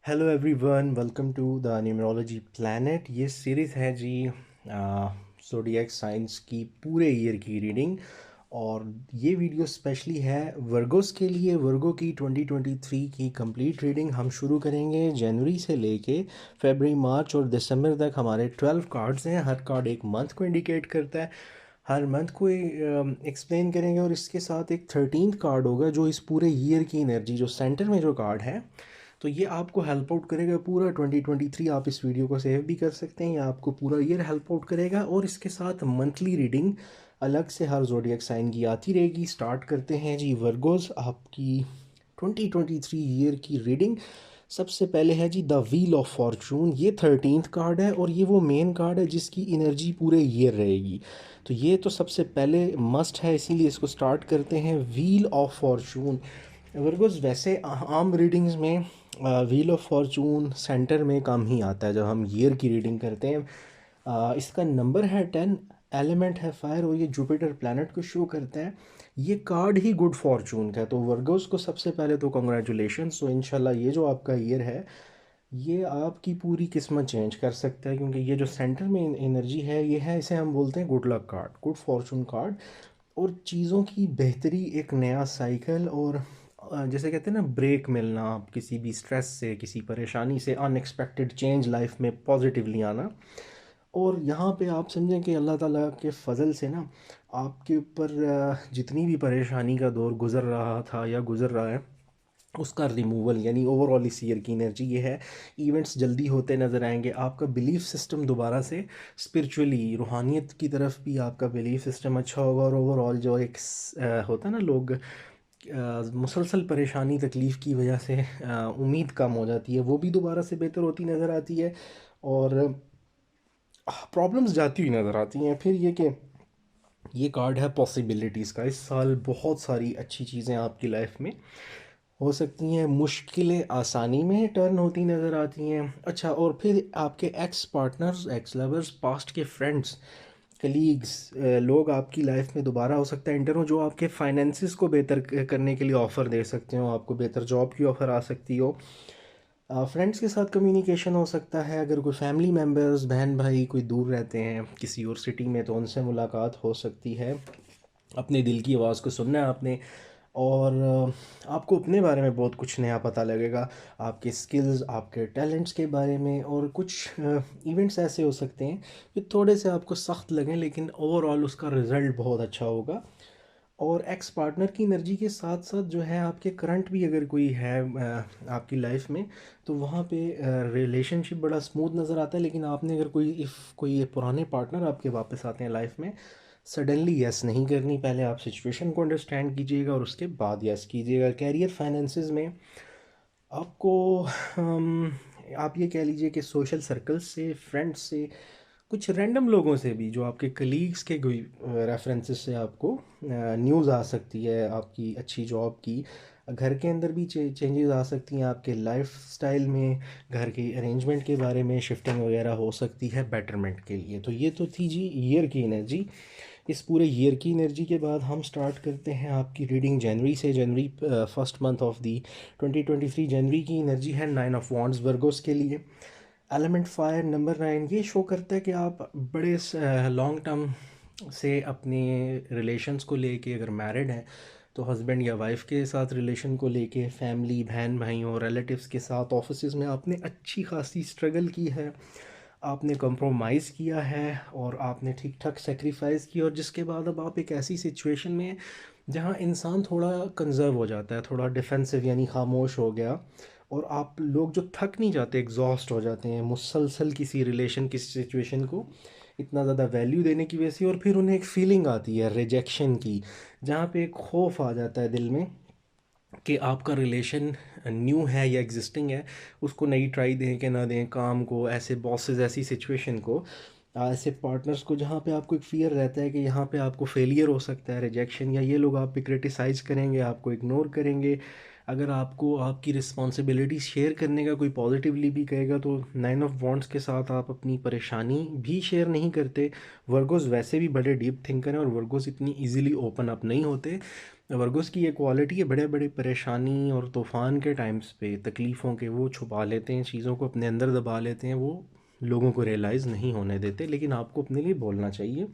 Hello everyone, welcome to the numerology planet. ये series है जी ज़ोडिएक साइंस की पूरे ईयर की रीडिंग। और ये वीडियो स्पेशली है वर्गोस के लिए। वर्गो की 2023 की कंप्लीट रीडिंग हम शुरू करेंगे जनवरी से लेके फरवरी, मार्च और दिसंबर तक। हमारे 12 कार्ड्स हैं, हर कार्ड एक मंथ को इंडिकेट करता है। हर मंथ को एक्सप्लेन करेंगे और इसके साथ एक 13th कार्ड होगा जो इस पूरे ईयर की एनर्जी, जो सेंटर में जो कार्ड है, तो ये आपको हेल्प आउट करेगा पूरा 2023। आप इस वीडियो को सेव भी कर सकते हैं, या आपको पूरा ईयर हेल्प आउट करेगा। और इसके साथ मंथली रीडिंग अलग से हर जोडियक साइन की आती रहेगी। स्टार्ट करते हैं जी वर्गोस आपकी 2023 ईयर की रीडिंग। सबसे पहले है जी द व्हील ऑफ फॉर्चून। ये 13th कार्ड है और ये वो मेन कार्ड है जिसकी एनर्जी पूरे ईयर रहेगी। तो ये तो सबसे पहले मस्ट है, इसीलिए इसको स्टार्ट करते हैं। व्हील ऑफ फॉर्चून वर्गोस, वैसे आम रीडिंग्स में व्हील ऑफ फॉर्चून सेंटर में कम ही आता है जब हम ईयर की रीडिंग करते हैं। इसका नंबर है 10, एलिमेंट है फायर और ये जुपिटर प्लैनेट को शो करता है। ये कार्ड ही गुड फॉर्चून का है। तो वर्गोस को सबसे पहले तो कॉन्ग्रेचुलेशन। सो इंशाल्लाह ये जो आपका ईयर है, ये आपकी पूरी किस्मत चेंज कर सकता है, क्योंकि ये जो सेंटर में एनर्जी है, ये है, इसे हम बोलते हैं good luck card, good Fortune card. और चीज़ों की बेहतरी, एक नया साइकिल, और जैसे कहते हैं ना, ब्रेक मिलना आप किसी भी स्ट्रेस से, किसी परेशानी से, अनएक्सपेक्टेड चेंज लाइफ में पॉजिटिवली आना। और यहाँ पे आप समझें कि अल्लाह ताला के फ़ज़ल से ना, आपके ऊपर जितनी भी परेशानी का दौर गुज़र रहा था या गुज़र रहा है, उसका रिमूवल, यानी ओवरऑल इस ईयर की एनर्जी ये है। इवेंट्स जल्दी होते नज़र आएंगे। आपका बिलीफ सिस्टम दोबारा से स्पिरिचुअली, रूहानियत की तरफ भी आपका बिलीफ सिस्टम अच्छा होगा। और ओवरऑल जो एक होता है ना, लोग मुसलसल परेशानी तकलीफ़ की वजह से उम्मीद कम हो जाती है, वो भी दोबारा से बेहतर होती नज़र आती है। और प्रॉब्लम्स जाती हुई नज़र आती हैं। फिर ये कार्ड है पॉसिबिलिटीज़ का। इस साल बहुत सारी अच्छी चीज़ें आपकी लाइफ में हो सकती हैं। मुश्किलें आसानी में टर्न होती नज़र आती हैं। अच्छा, और फिर आपके x partners, x lovers, past के फ्रेंड्स, कलीग्स, लोग आपकी लाइफ में दोबारा हो सकता है इंटर हो, जो आपके फाइनेंसिस को बेहतर करने के लिए ऑफ़र दे सकते हो। आपको बेहतर जॉब की ऑफ़र आ सकती हो। फ्रेंड्स के साथ कम्युनिकेशन हो सकता है। अगर कोई फैमिली मेम्बर्स, बहन भाई कोई दूर रहते हैं किसी और सिटी में, तो उनसे मुलाकात हो सकती है। अपने दिल की आवाज़ को सुनना है आपने। और आपको अपने बारे में बहुत कुछ नया पता लगेगा, आपके स्किल्स, आपके टैलेंट्स के बारे में। और कुछ इवेंट्स ऐसे हो सकते हैं जो थोड़े से आपको सख्त लगें, लेकिन ओवरऑल उसका रिज़ल्ट बहुत अच्छा होगा। और एक्स पार्टनर की एनर्जी के साथ साथ जो है, आपके करंट भी अगर कोई है आपकी लाइफ में, तो वहाँ पे रिलेशनशिप बड़ा स्मूथ नज़र आता है। लेकिन आपने अगर कोई ये पुराने पार्टनर आपके वापस आते हैं लाइफ में, सडनली यस नहीं करनी। पहले आप सिचुएशन को अंडरस्टैंड कीजिएगा और उसके बाद यस कीजिएगा। कैरियर, फाइनेंसिस में आपको आप ये कह लीजिए कि सोशल सर्कल्स से, फ्रेंड्स से, कुछ रैंडम लोगों से भी, जो आपके कलीग्स के कोई रेफरेंसेस से आपको न्यूज़ आ सकती है आपकी अच्छी जॉब की। घर के अंदर भी चेंजेस आ सकती हैं आपके लाइफ स्टाइल में। घर के अरेंजमेंट के बारे में शिफ्टिंग वगैरह हो सकती है बेटरमेंट के लिए। तो ये तो थी जी ईयर की एनर्जी। इस पूरे ईयर की एनर्जी के बाद हम स्टार्ट करते हैं आपकी रीडिंग जनवरी से। जनवरी फर्स्ट मंथ ऑफ दी 2023। जनवरी की एनर्जी है 9 ऑफ वॉन्ड्स वर्गोस के लिए। Element fire, number 9। ये शो करता है कि आप बड़े लॉन्ग टर्म से अपने रिलेशंस को लेके, अगर मैरिड हैं तो हस्बैंड या वाइफ के साथ रिलेशन को लेके, फैमिली, बहन भाइयों, रिलेटिव्स के साथ, ऑफिस में आपने अच्छी खासी स्ट्रगल की है, आपने कंप्रोमाइज़ किया है और आपने ठीक ठाक सेक्रीफाइस किया। और जिसके बाद अब आप एक ऐसी सिचुएशन में हैं जहाँ इंसान थोड़ा कंजर्व हो जाता है, थोड़ा डिफेंसिव, यानी खामोश हो गया। और आप लोग जो थक नहीं जाते, एग्जॉस्ट हो जाते हैं मुसलसल किसी रिलेशन, किसी सिचुएशन को इतना ज़्यादा वैल्यू देने की वजह से। और फिर उन्हें एक फीलिंग आती है रिजेक्शन की, जहाँ पे एक खौफ आ जाता है दिल में कि आपका रिलेशन न्यू है या एग्जिस्टिंग है, उसको नई ट्राई दें कि ना दें, काम को, ऐसे बॉसेस, ऐसी सिचुएशन को, ऐसे पार्टनर्स को, जहाँ पे आपको एक फ़ियर रहता है कि यहाँ पे आपको फेलियर हो सकता है, रिजेक्शन, या ये लोग आप पे क्रिटिसाइज़ करेंगे, आपको इग्नोर करेंगे। अगर आपको आपकी रिस्पॉन्सिबिलिटी शेयर करने का कोई पॉजिटिवली भी कहेगा, तो 9 ऑफ वॉन्ड्स के साथ आप अपनी परेशानी भी शेयर नहीं करते। वर्गोस वैसे भी बड़े डीप थिंकर हैं और वर्गोस इतनी इजीली ओपन अप नहीं होते। वर्गोस की ये क्वालिटी है, बड़े बड़े परेशानी और तूफ़ान के टाइम्स पे तकलीफ़ों के वो छुपा लेते हैं, चीज़ों को अपने अंदर दबा लेते हैं, वो लोगों को रियलाइज़ नहीं होने देते, लेकिन आपको अपने लिए बोलना चाहिए।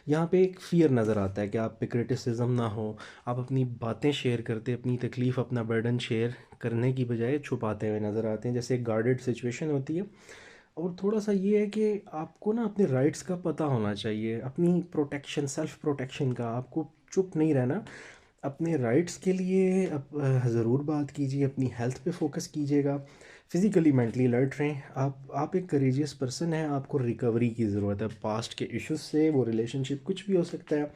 यहाँ पे एक फ़ियर नज़र आता है कि आप पे क्रिटिसिज्म ना हो, आप अपनी बातें शेयर करते, अपनी तकलीफ़, अपना बर्डन शेयर करने की बजाय छुपाते हुए नज़र आते हैं, जैसे एक गार्डेड सिचुएशन होती है। और थोड़ा सा ये है कि आपको ना अपने राइट्स का पता होना चाहिए, अपनी प्रोटेक्शन, सेल्फ प्रोटेक्शन का, आपको चुप नहीं रहना। अपने राइट्स के लिए ज़रूर बात कीजिए, अपनी हेल्थ पे फोकस कीजिएगा, फिज़िकली मेंटली अलर्ट रहें। आप एक करेजियस पर्सन हैं, आपको रिकवरी की ज़रूरत है पास्ट के इश्यूज से, वो रिलेशनशिप कुछ भी हो सकता है।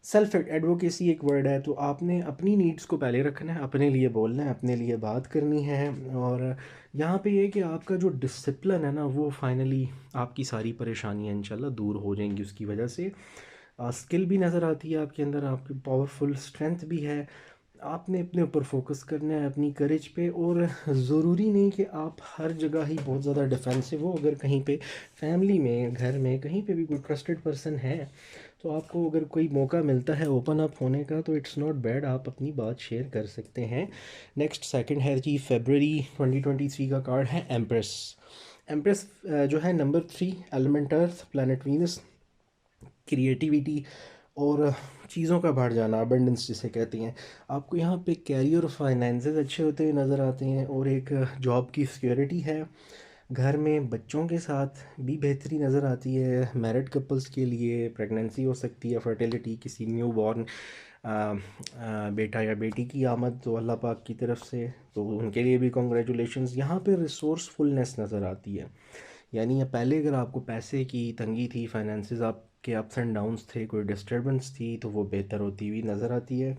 सेल्फ एडवोकेसी एक वर्ड है, तो आपने अपनी नीड्स को पहले रखना है, अपने लिए बोलना है, अपने लिए बात करनी है। और यहाँ पे ये कि आपका जो डिसिप्लिन है ना, वो फाइनली आपकी सारी परेशानियाँ इंशाल्लाह दूर हो जाएंगी उसकी वजह से। स्किल भी नज़र आती है आपके अंदर, आपकी पावरफुल स्ट्रेंथ भी है। आपने अपने ऊपर फोकस करना है, अपनी करेज पे। और ज़रूरी नहीं कि आप हर जगह ही बहुत ज़्यादा डिफेंसिव हो। अगर कहीं पे फैमिली में, घर में, कहीं पे भी कोई ट्रस्टेड पर्सन है, तो आपको अगर कोई मौका मिलता है ओपन अप होने का, तो इट्स नॉट बैड, आप अपनी बात शेयर कर सकते हैं। नेक्स्ट सेकंड है जी, फरवरी 2023 का कार्ड है एम्प्रेस। एम्प्रेस जो है नंबर 3, एलिमेंट अर्थ, प्लैनेट वीनस, क्रिएटिविटी और चीज़ों का बढ़ जाना, अबंडेंस जिसे कहते हैं। आपको यहाँ पे कैरियर और फाइनेंसेस अच्छे होते हुए नज़र आते हैं, और एक जॉब की सिक्योरिटी है। घर में बच्चों के साथ भी बेहतरी नज़र आती है। मैरिड कपल्स के लिए प्रेगनेंसी हो सकती है, फर्टिलिटी, किसी न्यू बॉर्न बेटा या बेटी की आमद तो अल्लाह पाक की तरफ से, तो उनके लिए भी कॉन्ग्रेचुलेशंस। यहाँ पे रिसोर्सफुलनेस नज़र आती है, यानी ये पहले अगर आपको पैसे की तंगी थी, फाइनेंसेस आपके अप्स एंड डाउन्स थे, कोई डिस्टरबेंस थी, तो वो बेहतर होती हुई नज़र आती है।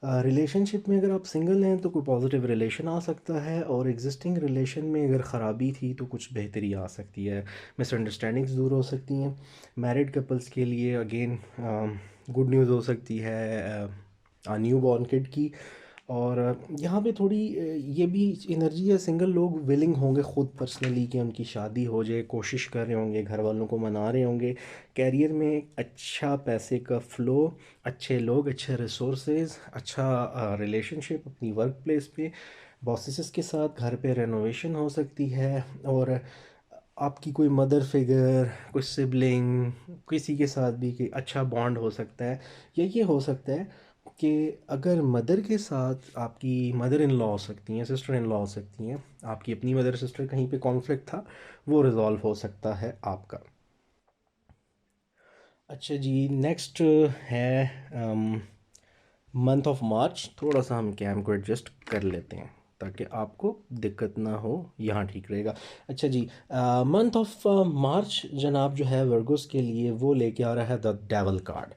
रिलेशनशिप में अगर आप सिंगल हैं तो कोई पॉजिटिव रिलेशन आ सकता है, और एग्जिस्टिंग रिलेशन में अगर ख़राबी थी तो कुछ बेहतरी आ सकती है, मिसअंडरस्टैंडिंग्स दूर हो सकती हैं। मैरिड कपल्स के लिए अगेन गुड न्यूज़ हो सकती है न्यू बॉर्न किड की। और यहाँ पे थोड़ी ये भी एनर्जी है, सिंगल लोग विलिंग होंगे ख़ुद पर्सनली कि उनकी शादी हो जाए, कोशिश कर रहे होंगे, घर वालों को मना रहे होंगे। कैरियर में अच्छा पैसे का फ़्लो, अच्छे लोग, अच्छे रिसोर्सेज, अच्छा रिलेशनशिप अपनी वर्क प्लेस पे, बॉसेस के साथ, घर पे रेनोवेशन हो सकती है। और आपकी कोई मदर फिगर, कोई सिबलिंग, किसी के साथ भी कि अच्छा बॉन्ड हो सकता है। या ये हो सकता है कि अगर मदर के साथ आपकी मदर इन लॉ हो सकती हैं, सिस्टर इन लॉ हो सकती हैं, आपकी अपनी मदर सिस्टर कहीं पे कॉन्फ्लिक्ट था, वो रिज़ॉल्व हो सकता है आपका। अच्छा जी, नेक्स्ट है मंथ ऑफ मार्च। थोड़ा सा हम कैम को एडजस्ट कर लेते हैं ताकि आपको दिक्कत ना हो, यहाँ ठीक रहेगा। अच्छा जी, मंथ ऑफ मार्च जनाब जो है वर्गोस के लिए, वो लेके आ रहा है the devil card.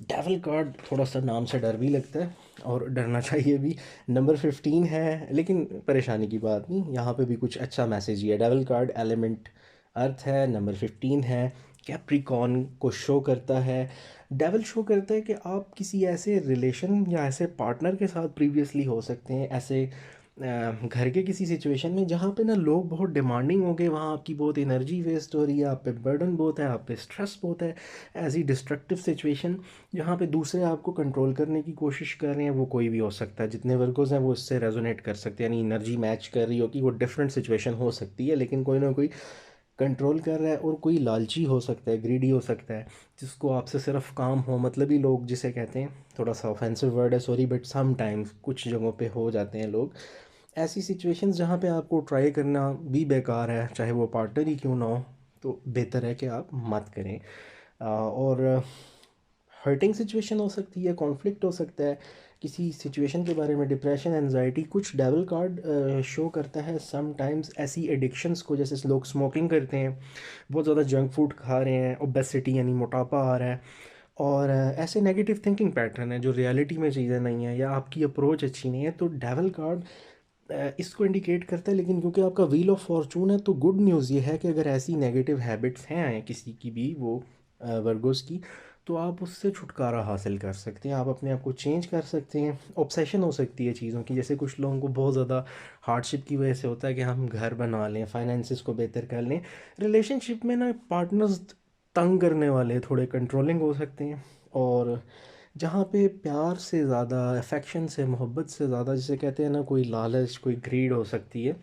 Devil card थोड़ा सा नाम से डर भी लगता है, और डरना चाहिए भी। नंबर 15 है, लेकिन परेशानी की बात नहीं, यहाँ पे भी कुछ अच्छा मैसेज ही है। डेवल कार्ड एलिमेंट अर्थ है, नंबर 15 है, कैप्रिकॉन को शो करता है। डेवल शो करता है कि आप किसी ऐसे रिलेशन या ऐसे पार्टनर के साथ प्रीवियसली हो सकते हैं, ऐसे घर के किसी सिचुएशन में जहाँ पे ना लोग बहुत डिमांडिंग हो गए, वहाँ आपकी बहुत एनर्जी वेस्ट हो रही है, आप पे बर्डन बहुत है, आप पे स्ट्रेस बहुत है। ऐसी डिस्ट्रक्टिव सिचुएशन जहाँ पे दूसरे आपको कंट्रोल करने की कोशिश कर रहे हैं, वो कोई भी हो सकता है। जितने वर्कर्स हैं वो इससे रेजोनेट कर सकते हैं, यानी एनर्जी मैच कर रही हो कि वो डिफरेंट सिचुएशन हो सकती है, लेकिन कोई ना कोई कंट्रोल कर रहा है। और कोई लालची हो सकता है, ग्रीडी हो सकता है, जिसको आपसे सिर्फ काम हो, मतलबी लोग जिसे कहते हैं, थोड़ा सा ऑफेंसिव वर्ड है सॉरी, बट सम टाइम्स कुछ जगहों पे हो जाते हैं लोग। ऐसी सिचुएशंस जहाँ पे आपको ट्राई करना भी बेकार है, चाहे वो पार्टनर ही क्यों ना हो, तो बेहतर है कि आप मत करें। और हर्टिंग सिचुएशन हो सकती है, कॉन्फ्लिक्ट हो सकता है किसी सिचुएशन के बारे में, डिप्रेशन, एनजाइटी। कुछ डेवल कार्ड शो करता है समटाइम्स ऐसी एडिक्शंस को, जैसे लोग स्मोकिंग करते हैं, बहुत ज़्यादा जंक फूड खा रहे हैं, ओबेसिटी यानी मोटापा आ रहा है, और ऐसे नेगेटिव थिंकिंग पैटर्न है जो रियलिटी में चीज़ें नहीं है, या आपकी अप्रोच अच्छी नहीं है, तो डेवल कार्ड इसको इंडिकेट करता है। लेकिन क्योंकि आपका व्हील ऑफ फॉर्चून है, तो गुड न्यूज़ ये है कि अगर ऐसी नेगेटिव हैबिट्स हैं किसी की भी, वो वर्गोस की, तो आप उससे छुटकारा हासिल कर सकते हैं, आप अपने आप को चेंज कर सकते हैं। ऑब्सेशन हो सकती है चीज़ों की, जैसे कुछ लोगों को बहुत ज़्यादा हार्डशिप की वजह से होता है कि हम घर बना लें, फाइनेंसिस को बेहतर कर लें। रिलेशनशिप में ना पार्टनर्स तंग करने वाले, थोड़े कंट्रोलिंग हो सकते हैं, और जहाँ पे प्यार से ज़्यादा, अफेक्शन से, मोहब्बत से ज़्यादा, जिसे कहते हैं ना, कोई लालच, कोई ग्रीड हो सकती है,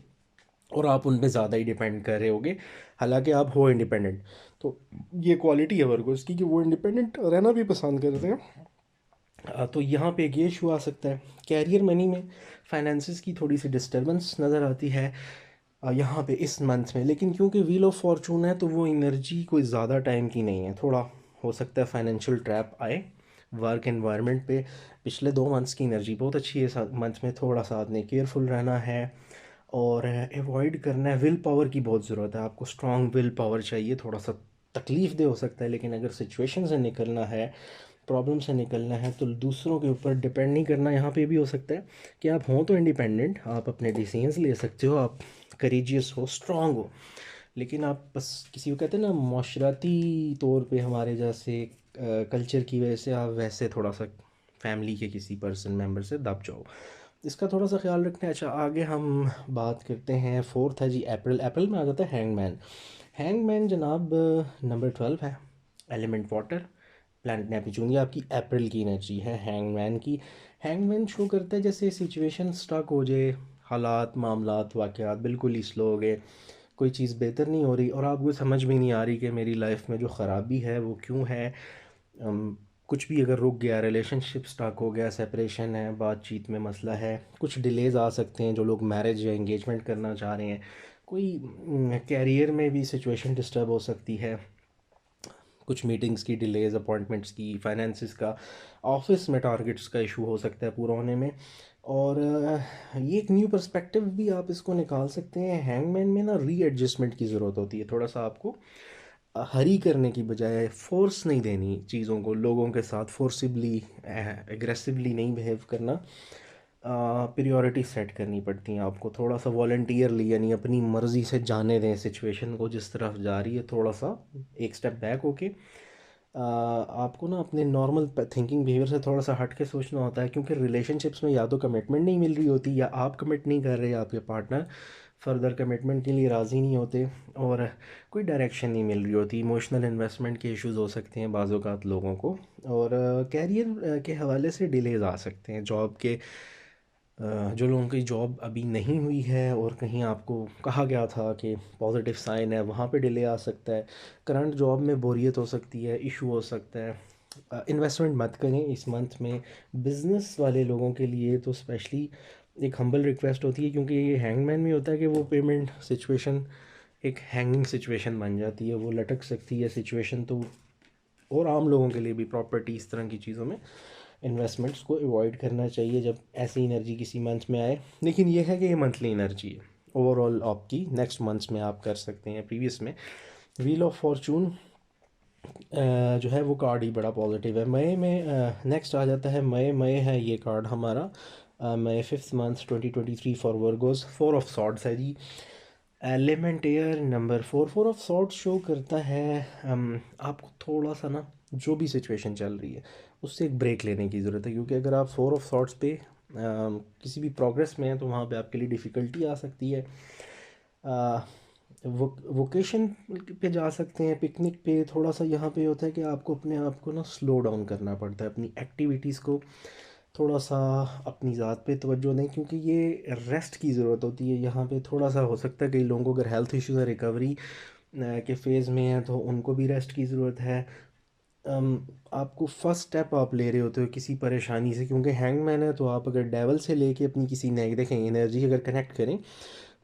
और आप उन पे ज़्यादा ही डिपेंड कर रहे होगे, हालांकि आप हो इंडिपेंडेंट। तो ये क्वालिटी है वर्गोस की कि वो इंडिपेंडेंट रहना भी पसंद करते हैं। तो यहाँ पे एक ये इशू आ सकता है। कैरियर मनी में फाइनेंसिस की थोड़ी सी डिस्टर्बेंस नज़र आती है यहाँ पे इस मंथ में, लेकिन क्योंकि व्हील ऑफ फॉर्चून है तो वो एनर्जी कोई ज़्यादा टाइम की नहीं है। थोड़ा हो सकता है फाइनेंशियल ट्रैप आए वर्क एनवायरनमेंट पे। पिछले 2 मंथ्स की एनर्जी बहुत अच्छी है, मंथ में थोड़ा सा आपने केयरफुल रहना है और अवॉइड करना है। विल पावर की बहुत ज़रूरत है आपको, स्ट्रॉन्ग विल पावर चाहिए। थोड़ा सा तकलीफ़ दे हो सकता है, लेकिन अगर सिचुएशन से निकलना है, प्रॉब्लम से निकलना है, तो दूसरों के ऊपर डिपेंड नहीं करना। यहाँ पे भी हो सकता है कि आप हों तो इंडिपेंडेंट, आप अपने डिसीजंस ले सकते हो, आप करेजियस हो, स्ट्रांग हो, लेकिन आप बस किसी को कहते हैं ना, माशराती तौर पे हमारे जैसे कल्चर की वजह से आप वैसे थोड़ा सा फैमिली के किसी पर्सन मेंबर से दब जाओ। इसका थोड़ा सा ख्याल रखना है। अच्छा, आगे हम बात करते हैं। फोर्थ है जी अप्रैल। अप्रैल में आ जाता है हैंगमैन। हैंगमैन जनाब नंबर 12 है, एलिमेंट वाटर, प्लैनेट नेपच्यून। ये आपकी अप्रैल की एनर्जी है हैंगमैन की। हैंगमैन शो करता है जैसे सिचुएशन स्टक हो जाए, हालात, मामलात, वाक़यात बिल्कुल ही स्लो हो गए, कोई चीज़ बेहतर नहीं हो रही और आपको समझ में नहीं आ रही कि मेरी लाइफ में जो ख़राबी है वो क्यों है। कुछ भी अगर रुक गया, रिलेशनशिप स्टक हो गया, सेपरेशन है, बातचीत में मसला है, कुछ डिलेज़ आ सकते हैं जो लोग मैरिज या एंगेजमेंट करना चाह रहे हैं, कोई कैरियर में भी सिचुएशन डिस्टर्ब हो सकती है, कुछ मीटिंग्स की डिलेज, अपॉइंटमेंट्स की, फाइनेंसिस का, ऑफिस में टारगेट्स का इशू हो सकता है पूरा होने में। और ये एक न्यू पर्सपेक्टिव भी आप इसको निकाल सकते हैं। हैंगमैन में ना रीएडजस्टमेंट की ज़रूरत होती है, थोड़ा सा आपको हरी करने की बजाय फोर्स नहीं देनी चीज़ों को, लोगों के साथ फोर्सिबली एग्रेसिवली नहीं बिहेव करना। प्रायोरिटी सेट करनी पड़ती हैं आपको, थोड़ा सा वॉलंटियरली, यानी अपनी मर्ज़ी से जाने दें सिचुएशन को जिस तरफ जा रही है, थोड़ा सा एक स्टेप बैक होके आपको ना अपने नॉर्मल थिंकिंग बिहेवियर से थोड़ा सा हट के सोचना होता है। क्योंकि रिलेशनशिप्स में या तो कमिटमेंट नहीं मिल रही होती, या आप कमिट नहीं कर रहे, आपके पार्टनर फर्दर कमिटमेंट के लिए राज़ी नहीं होते, और कोई डायरेक्शन नहीं मिल रही होती। इमोशनल इन्वेस्टमेंट के इश्यूज हो सकते हैं बाज़ औक़ात लोगों को, और कैरियर के हवाले से डिलेज आ सकते हैं। जॉब के जो लोगों की जॉब अभी नहीं हुई है और कहीं आपको कहा गया था कि पॉजिटिव साइन है, वहाँ पे डिले आ सकता है। करंट जॉब में बोरियत हो सकती है, इशू हो सकता है। इन्वेस्टमेंट मत करें इस मंथ में। बिज़नेस वाले लोगों के लिए तो स्पेशली एक हम्बल रिक्वेस्ट होती है, क्योंकि ये हैंगमैन में होता है कि वो पेमेंट सिचुएशन एक हैंगिंग सिचुएशन बन जाती है, वो लटक सकती है सिचुएशन। तो और आम लोगों के लिए भी प्रॉपर्टी, इस तरह की चीज़ों में इन्वेस्टमेंट्स को अवॉइड करना चाहिए जब ऐसी एनर्जी किसी मंथ में आए। लेकिन ये है कि ये मंथली एनर्जी है, ओवरऑल आपकी नेक्स्ट मंथ्स में आप कर सकते हैं। प्रीवियस में व्हील ऑफ फॉर्चून जो है वो कार्ड ही बड़ा पॉजिटिव है। मई में नेक्स्ट आ जाता है मई। मई है ये कार्ड हमारा, May 5th month 2023 for Virgos. 4 of swords है जी, element air, number 4। 4 of swords show करता है आपको थोड़ा सा ना, जो भी सिचुएशन चल रही है उससे एक ब्रेक लेने की ज़रूरत है। क्योंकि अगर आप 4 ऑफ सॉर्ड्स पे किसी भी प्रोग्रेस में हैं तो वहाँ पे आपके लिए डिफ़िकल्टी आ सकती है। वोकेशन पे जा सकते हैं, पिकनिक पे। थोड़ा सा यहाँ पे होता है कि आपको अपने आप को ना स्लो डाउन करना पड़ता है, अपनी एक्टिविटीज़ को थोड़ा सा, अपनी ज़ात पे तवज्जो दें, क्योंकि ये रेस्ट की ज़रूरत होती है। यहाँ पे थोड़ा सा हो सकता है कई लोगों को अगर हेल्थ इश्यूज़ है, रिकवरी के फेज़ में है, तो उनको भी रेस्ट की ज़रूरत है। आपको फर्स्ट स्टेप आप ले रहे होते हो किसी परेशानी से, क्योंकि हैंगमैन है, तो आप अगर डेवल से लेके अपनी किसी नए, देखें एनर्जी अगर कनेक्ट करें,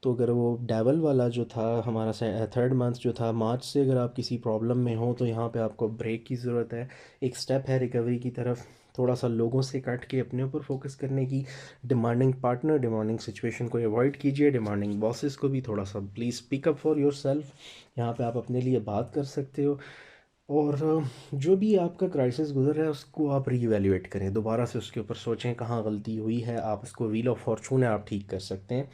तो अगर वो डेवल वाला जो था हमारा 3rd मंथ जो था, मार्च से अगर आप किसी प्रॉब्लम में हो तो यहाँ पे आपको ब्रेक की ज़रूरत है। एक स्टेप है रिकवरी की तरफ, थोड़ा सा लोगों से कट के अपने ऊपर फोकस करने की। डिमांडिंग पार्टनर, डिमांडिंग सिचुएशन को अवॉइड कीजिए। डिमांडिंग बॉसेस को भी थोड़ा सा please pick up for yourself, यहाँ पे आप अपने लिए बात कर सकते हो। और जो भी आपका क्राइसिस गुजर रहा है उसको आप रीवैल्यूएट करें, दोबारा से उसके ऊपर सोचें कहाँ गलती हुई है। आप इसको व्हील ऑफ फॉर्चून है, आप ठीक कर सकते हैं।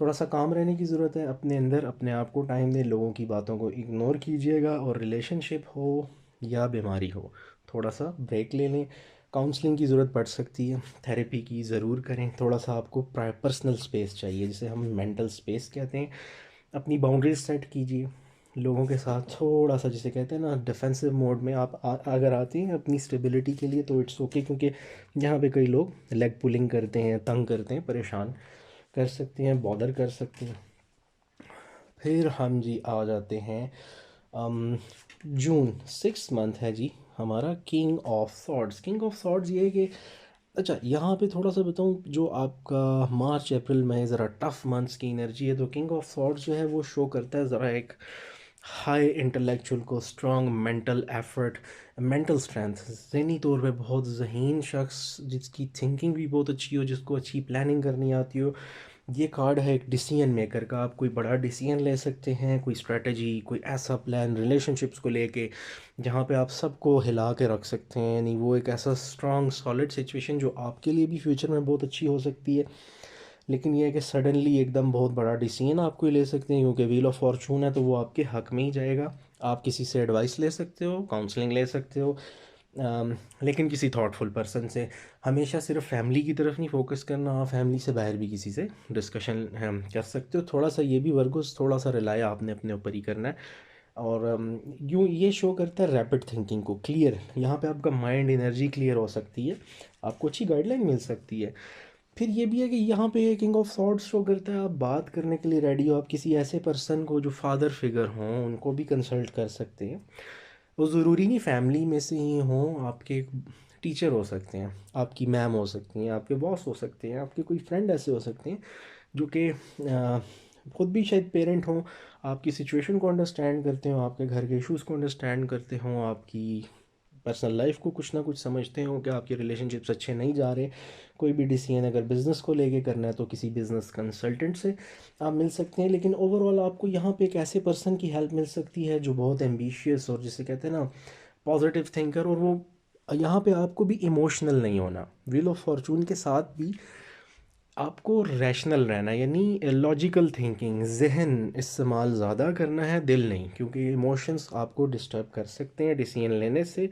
थोड़ा सा काम रहने की ज़रूरत है, अपने अंदर अपने आप को टाइम दें, लोगों की बातों को इग्नोर कीजिएगा, और रिलेशनशिप हो या बीमारी हो, थोड़ा सा ब्रेक ले लें। काउंसलिंग की ज़रूरत पड़ सकती है, थेरेपी की ज़रूर करें। थोड़ा सा आपको पर्सनल स्पेस चाहिए, जिसे हम मेंटल स्पेस कहते हैं। अपनी बाउंड्रीज सेट कीजिए, लोगों के साथ थोड़ा सा, जिसे कहते हैं ना, डिफेंसिव मोड में आप अगर आती हैं अपनी स्टेबिलिटी के लिए तो इट्स ओके, क्योंकि यहाँ पे कई लोग लेग पुलिंग करते हैं, तंग करते हैं, परेशान कर सकते हैं, बॉदर कर सकते हैं। फिर हम जी आ जाते हैं जून, 6 मंथ है जी हमारा king of swords. King of swords ये है कि, अच्छा यहाँ पे थोड़ा सा बताऊँ, जो आपका मार्च अप्रैल मई ज़रा टफ मंथ्स की एनर्जी है, तो किंग ऑफ सॉर्ड्स जो है वो शो करता है ज़रा एक हाई इंटेलेक्चुअल को, strong mental effort, mental strength, ज़हनी तौर पे बहुत ज़हीन शख्स, जिसकी थिंकिंग भी बहुत अच्छी हो, जिसको अच्छी प्लानिंग करनी आती हो। ये कार्ड है एक डिसीजन मेकर का। आप कोई बड़ा डिसीजन ले सकते हैं, कोई स्ट्रेटजी, कोई ऐसा प्लान रिलेशनशिप्स को लेके जहाँ पे आप सबको हिला के रख सकते हैं। यानी वो एक ऐसा स्ट्रॉन्ग सॉलिड सिचुएशन जो आपके लिए भी फ्यूचर में बहुत अच्छी हो सकती है। लेकिन ये है कि सडनली एकदम बहुत बड़ा डिसीजन आपको ही ले सकते हैं, क्योंकि व्हील ऑफ फॉर्चून है तो वो आपके हक में ही जाएगा। आप किसी से एडवाइस ले सकते हो, काउंसलिंग ले सकते हो, लेकिन किसी थॉटफुल पर्सन से। हमेशा सिर्फ फैमिली की तरफ नहीं फोकस करना, हाँ फैमिली से बाहर भी किसी से डिस्कशन कर सकते हो। थोड़ा सा ये भी वर्गोस, थोड़ा सा रिलाय आपने अपने ऊपर ही करना है। और यूँ ये शो करता है रैपिड थिंकिंग को, क्लियर, यहाँ पे आपका माइंड एनर्जी क्लियर हो सकती है, आपको अच्छी गाइडलाइन मिल सकती है। फिर ये भी है कि यहाँ पे किंग ऑफ सॉर्ड्स शो करता है आप बात करने के लिए रेडी हो। आप किसी ऐसे पर्सन को जो फादर फिगर हों उनको भी कंसल्ट कर सकते हैं। वो ज़रूरी नहीं फैमिली में से ही हों, आपके टीचर हो सकते हैं, आपकी मैम हो सकती हैं, आपके बॉस हो सकते हैं, आपके कोई फ्रेंड ऐसे हो सकते हैं जो कि खुद भी शायद पेरेंट हों, आपकी सिचुएशन को अंडरस्टैंड करते हो, आपके घर के इश्यूज़ को अंडरस्टैंड करते हों, आपकी पर्सनल लाइफ को कुछ ना कुछ समझते हो कि आपके रिलेशनशिप्स अच्छे नहीं जा रहे। कोई भी डिसीजन अगर बिज़नेस को लेके करना है तो किसी बिज़नेस कंसल्टेंट से आप मिल सकते हैं। लेकिन ओवरऑल आपको यहाँ पे एक ऐसे पर्सन की हेल्प मिल सकती है जो बहुत एम्बिशियस और जिसे कहते हैं ना पॉजिटिव थिंकर, और वो यहाँ पे आपको भी इमोशनल नहीं होना। व्हील ऑफ फॉर्चून के साथ भी आपको रैशनल रहना है, यानी लॉजिकल थिंकिंग, जहन इस्तेमाल ज़्यादा करना है, दिल नहीं, क्योंकि इमोशंस आपको डिस्टर्ब कर सकते हैं डिसीजन लेने से।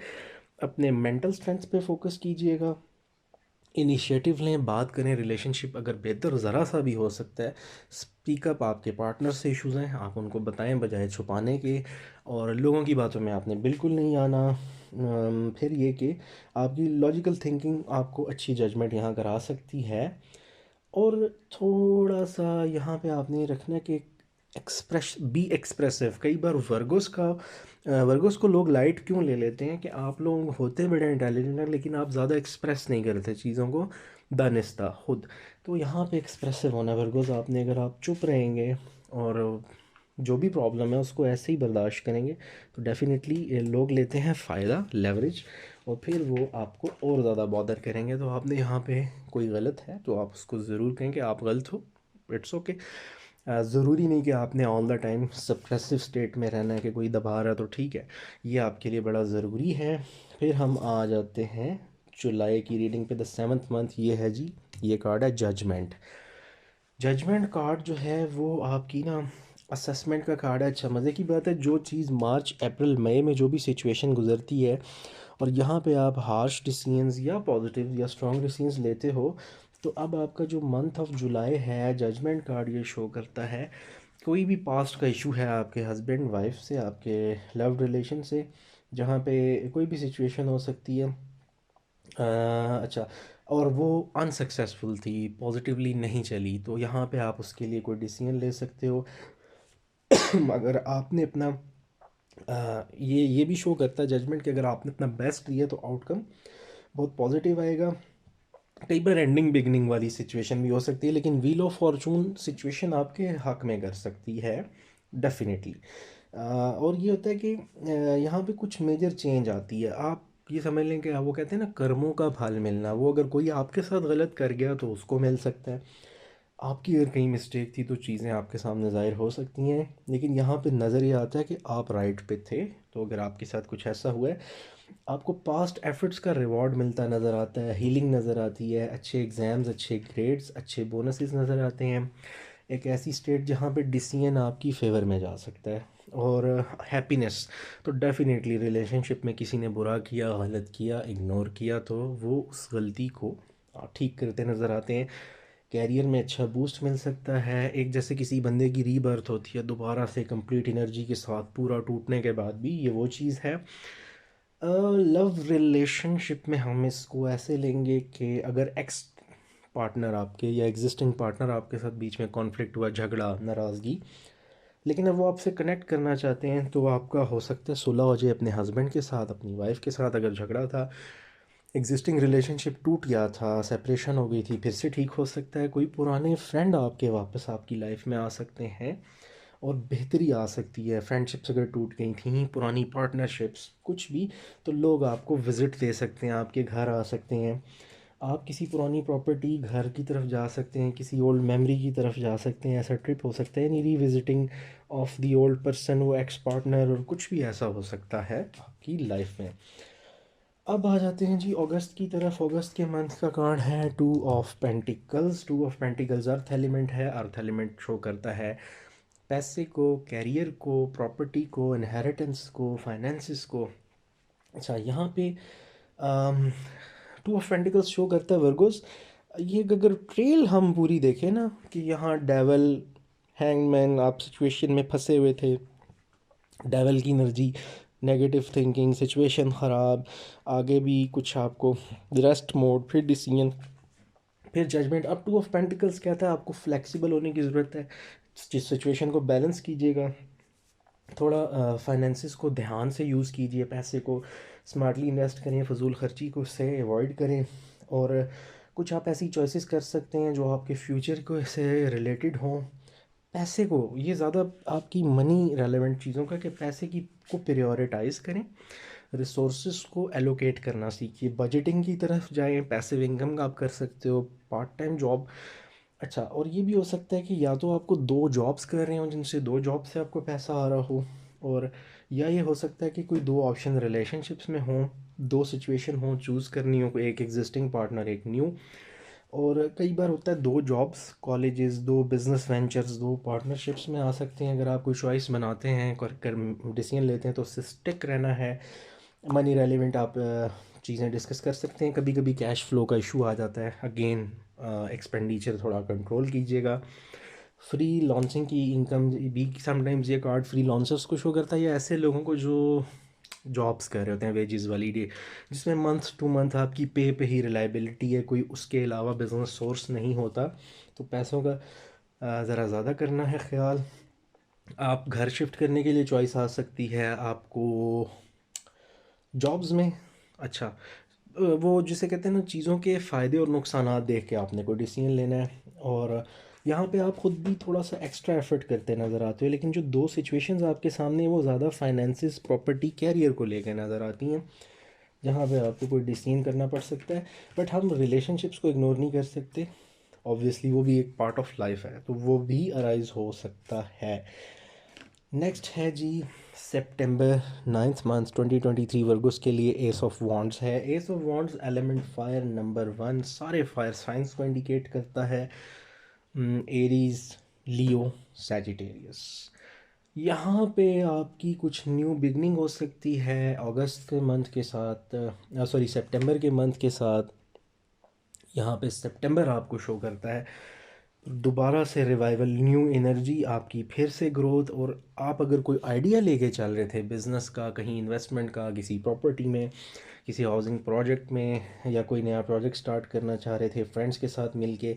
अपने मेंटल स्ट्रेंथ पे फोकस कीजिएगा, इनिशिएटिव लें, बात करें। रिलेशनशिप अगर बेहतर ज़रा सा भी हो सकता है, स्पीकअप। आपके पार्टनर से इश्यूज़ हैं, आप उनको बताएं बजाय छुपाने के, और लोगों की बातों में आपने बिल्कुल नहीं आना। फिर ये कि आपकी लॉजिकल थिंकिंग आपको अच्छी जजमेंट यहाँ करा सकती है। और थोड़ा सा यहाँ पे आपने रखना है कि बी एक्सप्रेसिव। कई बार वर्गोस को लोग लाइट क्यों ले लेते हैं कि आप लोग होते बड़े इंटेलिजेंट हैं लेकिन आप ज़्यादा एक्सप्रेस नहीं करते चीज़ों को दानिस्ता खुद। तो यहाँ पे एक्सप्रेसिव होना वर्गोस, आपने अगर आप चुप रहेंगे और जो भी प्रॉब्लम है उसको ऐसे ही बर्दाश्त करेंगे तो डेफिनेटली लोग लेते हैं फ़ायदा, लेवरेज, और फिर वो आपको और ज़्यादा बॉदर करेंगे। तो आपने यहाँ पे कोई गलत है तो आप उसको ज़रूर कहें कि आप गलत हो, इट्स ओके। ज़रूरी नहीं कि आपने all the time suppressive state में रहना है कि कोई दबा रहा है तो ठीक है, ये आपके लिए बड़ा ज़रूरी है। फिर हम आ जाते हैं जुलाई की रीडिंग पे। द 7th मंथ ये है जी, ये कार्ड है जजमेंट। जजमेंट कार्ड जो है वो आपकी ना असेसमेंट का कार्ड है। अच्छा मज़े की बात है, जो चीज़ मार्च अप्रैल मई में जो भी सिचुएशन गुजरती है और यहाँ पे आप हार्श डिसीजंस या पॉजिटिव या स्ट्रॉन्ग डिसीजंस लेते हो, तो अब आपका जो मंथ ऑफ जुलाई है, जजमेंट कार्ड ये शो करता है कोई भी पास्ट का इशू है आपके हस्बैंड वाइफ से, आपके लव रिलेशन से, जहाँ पे कोई भी सिचुएशन हो सकती है। अच्छा, और वो अनसक्सेसफुल थी, पॉजिटिवली नहीं चली, तो यहाँ पे आप उसके लिए कोई डिसीजन ले सकते हो। अगर आपने अपना ये भी शो करता है जजमेंट कि अगर आपने अपना बेस्ट दिया तो आउटकम बहुत पॉजिटिव आएगा। कई बार एंडिंग बिगनिंग वाली सिचुएशन भी हो सकती है, लेकिन व्हील ऑफ फॉर्चून सिचुएशन आपके हक में कर सकती है डेफिनेटली। और ये होता है कि यहाँ पे कुछ मेजर चेंज आती है। आप ये समझ लें कि वो कहते हैं ना कर्मों का फल मिलना, वो अगर कोई आपके साथ गलत कर गया तो उसको मिल सकता है। आपकी अगर कहीं मिस्टेक थी तो चीज़ें आपके सामने ज़ाहिर हो सकती हैं, लेकिन यहाँ पे नज़र ये आता है कि आप राइट पे थे। तो अगर आपके साथ कुछ ऐसा हुआ है, आपको पास्ट एफर्ट्स का रिवॉर्ड मिलता नज़र आता है, हीलिंग नज़र आती है, अच्छे एग्ज़ाम्स, अच्छे ग्रेड्स, अच्छे बोनसेस नज़र आते हैं। एक ऐसी स्टेट जहाँ पे डिसीजन आपकी फेवर में जा सकता है। और हैप्पीनेस, तो डेफिनेटली रिलेशनशिप में किसी ने बुरा किया, गलत किया, इग्नोर किया, तो वो उस गलती को ठीक करते नज़र आते हैं। कैरियर में अच्छा बूस्ट मिल सकता है। एक जैसे किसी बंदे की रीबर्थ होती है दोबारा से कंप्लीट एनर्जी के साथ, पूरा टूटने के बाद भी, ये वो चीज़ है। लव रिलेशनशिप में हम इसको ऐसे लेंगे कि अगर एक्स पार्टनर आपके या एग्जिस्टिंग पार्टनर आपके साथ बीच में कॉन्फ्लिक्ट हुआ, झगड़ा, नाराज़गी, लेकिन अब वो आपसे कनेक्ट करना चाहते हैं, तो आपका हो सकता है सुलह हो जाए अपने हस्बैंड के साथ, अपनी वाइफ के साथ। अगर झगड़ा था, एग्जिस्टिंग रिलेशनशिप टूट गया था, सेपरेशन हो गई थी, फिर से ठीक हो सकता है। कोई पुराने फ्रेंड आपके वापस आपकी लाइफ में आ सकते हैं और बेहतरी आ सकती है। फ्रेंडशिप्स अगर टूट गई थी, पुरानी पार्टनरशिप्स, कुछ भी, तो लोग आपको विज़िट दे सकते हैं, आपके घर आ सकते हैं। आप किसी पुरानी प्रॉपर्टी, घर की तरफ जा सकते हैं, किसी ओल्ड मेमोरी की तरफ जा सकते हैं। ऐसा ट्रिप हो सकता है, यानी revisiting of the old person, वो एक्स पार्टनर, और कुछ भी ऐसा हो सकता है आपकी लाइफ में। अब आ जाते हैं जी अगस्त की तरफ। अगस्त के मंथ का कार्ड है two of pentacles. Two of pentacles earth element है। अर्थ एलिमेंट शो करता है पैसे को, कैरियर को, प्रॉपर्टी को, इनहेरिटेंस को, फाइनेंसिस को। अच्छा, यहाँ पे टू ऑफ पेंटिकल्स शो करता है वर्गोस। ये अगर ट्रेल हम पूरी देखें ना, कि यहाँ डेवल, हैंगमैन, आप सिचुएशन में फंसे हुए थे, डेवल की एनर्जी, नेगेटिव थिंकिंग, सिचुएशन ख़राब, आगे भी कुछ आपको रेस्ट मोड, फिर डिसीजन, फिर जजमेंट। अब टू ऑफ पेंटिकल्स कहता है आपको फ्लेक्सिबल होने की ज़रूरत है। जिस सिचुएशन को बैलेंस कीजिएगा, थोड़ा फाइनेंसिस को ध्यान से यूज़ कीजिए, पैसे को स्मार्टली इन्वेस्ट करें, फजूल खर्ची को से अवॉइड करें। और कुछ आप ऐसी चॉइसेस कर सकते हैं जो आपके फ्यूचर को से रिलेटेड हों। पैसे को, ये ज़्यादा आपकी मनी रेलेवेंट चीज़ों का, कि पैसे की को प्रायोरिटाइज़ करें, रिसोर्सेज को एलोकेट करना सीखिए, बजटिंग की तरफ जाएं। पैसिव इनकम आप कर सकते हो, पार्ट टाइम जॉब। अच्छा, और ये भी हो सकता है कि या तो आपको दो जॉब्स कर रहे हो, जिनसे दो जॉब से आपको पैसा आ रहा हो, और या ये हो सकता है कि कोई दो ऑप्शन रिलेशनशिप्स में हों, दो सिचुएशन हों, चूज़ करनी हो, कोई एक एग्जिस्टिंग पार्टनर, एक न्यू। और कई बार होता है दो जॉब्स, कॉलेजेस, दो बिजनेस वेंचर्स, दो पार्टनरशिप्स में आ सकते हैं। अगर आप कोई चॉइस बनाते हैं, कर डिसीजन लेते हैं, तो उससे स्टिक रहना है। मनी रेलिवेंट आप चीज़ें डिस्कस कर सकते हैं। कभी कभी कैश फ्लो का इशू आ जाता है, अगेन एक्सपेंडिचर थोड़ा कंट्रोल कीजिएगा। फ्री लॉन्चिंग की इनकम भी समटाइम्स ये कार्ड फ्री लॉन्चर्स को शो करता है, या ऐसे लोगों को जो जॉब्स कर रहे होते हैं वेजेस वाली डे, जिसमें मंथ टू मंथ आपकी पे ही रिलायबिलिटी है, कोई उसके अलावा बिजनेस सोर्स नहीं होता। तो पैसों का ज़रा ज़्यादा करना है ख्याल। आप घर शिफ्ट करने के लिए चॉइस आ सकती है आपको जॉब्स में। अच्छा, वो जिसे कहते हैं ना, चीज़ों के फ़ायदे और नुकसानात देख के आपने कोई डिसीजन लेना है। और यहाँ पे आप ख़ुद भी थोड़ा सा एक्स्ट्रा एफर्ट करते नज़र आते हो, लेकिन जो दो सिचुएशंस आपके सामने हैं, वो ज़्यादा फाइनेंसिस, प्रॉपर्टी, कैरियर को लेकर नज़र आती हैं, जहाँ पे आपको कोई डिसीजन करना पड़ सकता है। बट हम रिलेशनशिप्स को इग्नोर नहीं कर सकते, ऑब्वियसली वो भी एक पार्ट ऑफ लाइफ है, तो वो भी अराइज हो सकता है। नेक्स्ट है जी सितंबर 9th मंथ 2023 वर्गुस के लिए एस ऑफ वॉन्ड्स है। S of wands element fire, number 1, सारे फायर साइंस को इंडिकेट करता है। एरीज, लियो, सैजिटेरियस। यहाँ पे आपकी कुछ न्यू बिगनिंग हो सकती है अगस्त के मंथ के साथ, सॉरी सितंबर के मंथ के साथ। यहाँ पे सितंबर आपको शो करता है दोबारा से रिवाइवल, न्यू एनर्जी, आपकी फिर से ग्रोथ। और आप अगर कोई आइडिया लेके चल रहे थे बिज़नेस का, कहीं इन्वेस्टमेंट का, किसी प्रॉपर्टी में, किसी हाउसिंग प्रोजेक्ट में, या कोई नया प्रोजेक्ट स्टार्ट करना चाह रहे थे, फ्रेंड्स के साथ मिलके